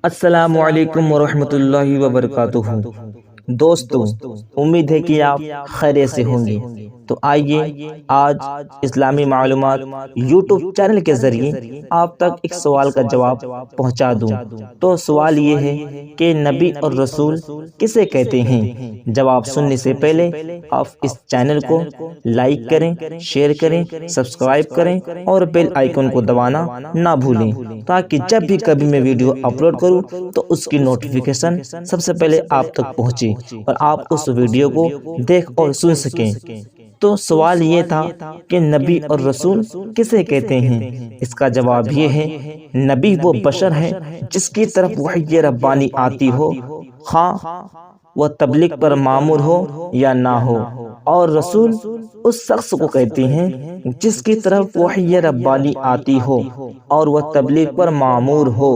अस्सलामुअलैकुम वरहमतुल्लाहि वबरकातुहू। दोस्तों, उम्मीद है कि आप खैरियत से होंगे। तो आइए आज इस्लामी मालूमात यूट्यूब चैनल के ज़रिए आप तक एक सवाल का जवाब पहुंचा दूं। तो सवाल ये है कि नबी और रसूल किसे कहते हैं। जवाब सुनने से पहले आप इस चैनल को लाइक करें, शेयर करें, सब्सक्राइब करें और बेल आइकन को दबाना ना भूलें, ताकि जब भी कभी मैं वीडियो अपलोड करूं तो उसकी नोटिफिकेशन सबसे पहले आप तक पहुंचे और आप उस वीडियो को देख और सुन सकें। तो सवाल ये था कि नबी और रसूल किसे कहते हैं। इसका जवाब ये है, नबी वो बशर है जिसकी तरफ वही रब्बानी आती हो, हाँ वह तबलीग पर मामूर हो या ना हो। और रसूल उस शख्स को कहते हैं जिसकी तरफ वही रब्बानी आती हो और वह तबलीग पर मामूर हो।